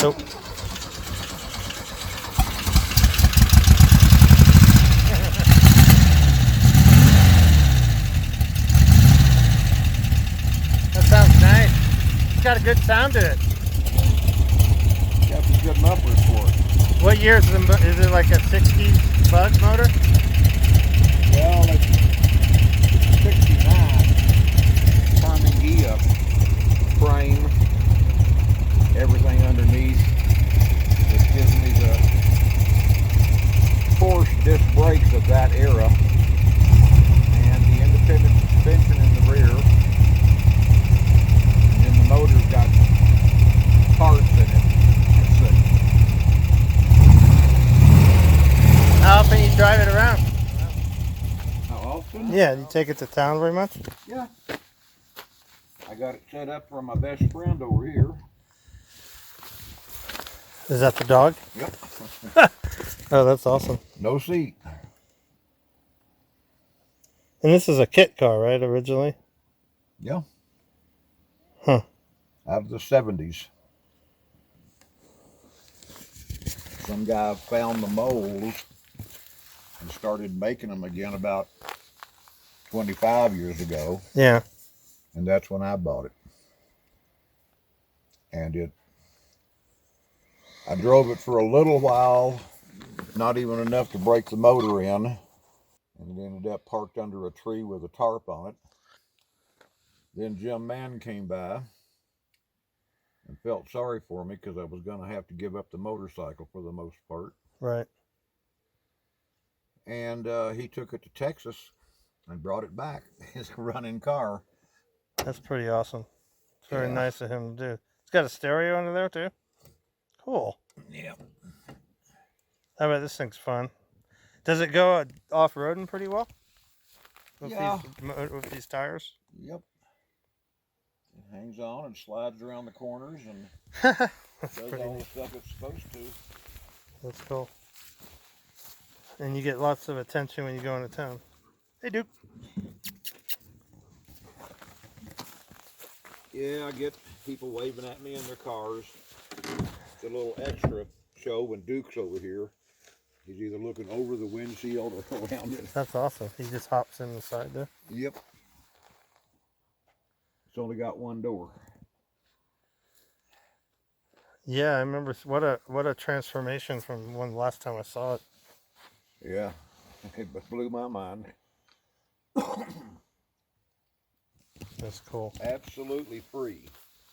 Nope. That sounds nice. It's got a good sound to it. Got some good mufflers for it. What year is it like a 60s bug motor? Well, it's 69 Karmann Ghia frame, everything underneath. It gives me the Porsche disc brakes of that era and the independent suspension in the rear. And then the motor's got parts in it. Let's see. How often you drive it around? How often? Yeah, do you take it to town very much? Yeah. I got it set up for my best friend over here. Is that the dog? Yep. Oh, that's awesome. No seat. And this is a kit car, right, originally? Yeah. Huh. Out of the 70s. Some guy found the molds and started making them again about 25 years ago. Yeah. And that's when I bought it. And I drove it for a little while, not even enough to break the motor in. And it ended up parked under a tree with a tarp on it. Then Jim Mann came by and felt sorry for me because I was going to have to give up the motorcycle for the most part. Right. And he took it to Texas and brought it back. It's a running car. That's pretty awesome. It's very Yeah. nice of him to do. It's got a stereo under there, too? Cool. Yeah. How about this thing's fun? Does it go off-roading pretty well? With with these tires? Yep. It hangs on and slides around the corners and That's does pretty all the neat. stuff it's supposed to. That's cool. And you get lots of attention when you go into town. Hey, Duke. Yeah, I get people waving at me in their cars. It's a little extra show when Duke's over here. He's either looking over the windshield or around it. That's awesome. He just hops in the side there. Yep. It's only got one door. Yeah, I remember. What a transformation from when last time I saw it. Yeah, it blew my mind. That's cool. Absolutely free.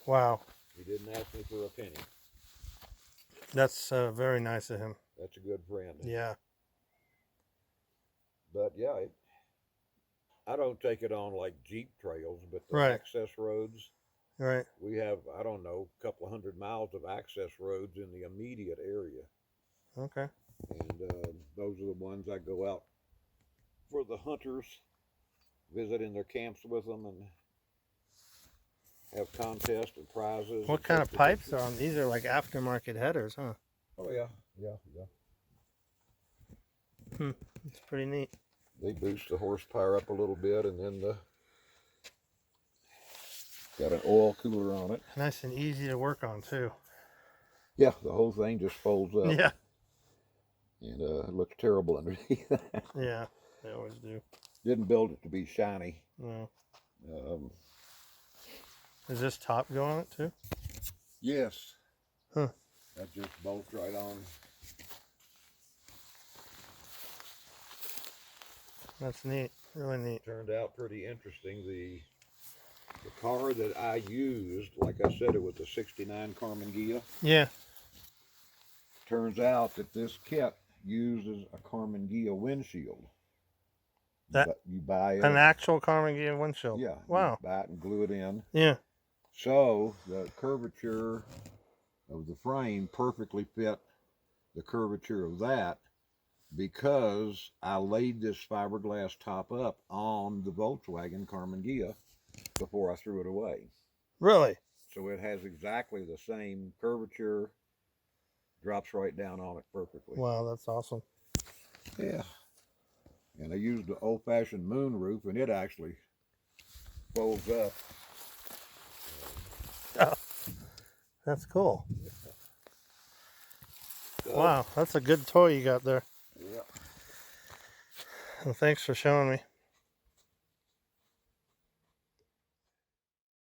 Wow. He didn't ask me for a penny. That's very nice of him. That's a good friend. Yeah. But yeah, I don't take it on like Jeep trails, but the Right. access roads. Right. We have, I don't know, a couple of 100 miles of access roads in the immediate area. Okay. And those are the ones I go out for the hunters, visit in their camps with them, and have contests and prizes. What kind of pipes are on these? Are like aftermarket headers, huh? Oh yeah. It's pretty neat. They boost the horsepower up a little bit, and then got an oil cooler on it. Nice and easy to work on too. Yeah, the whole thing just folds up. Yeah. And it looks terrible underneath. Yeah, they always do. Didn't build it to be shiny. No. Is Is this top go on it too? Yes. Huh. That just bolts right on. That's neat. Really neat. Turned out pretty interesting. The car that I used, like I said, it was the 69 Karmann Ghia. Yeah. Turns out that this kit uses a Karmann Ghia windshield. That you buy it. An actual Karmann Ghia windshield. Yeah. Wow. You buy it and glue it in. Yeah. So the curvature of the frame perfectly fit the curvature of that, because I laid this fiberglass top up on the Volkswagen Karmann Ghia before I threw it away. Really? So it has exactly the same curvature, drops right down on it perfectly. Wow, that's awesome. Yeah. And I used the old-fashioned moonroof, and it actually folds up. Oh, that's cool. Wow, that's a good toy you got there. Yeah. Well, thanks for showing me.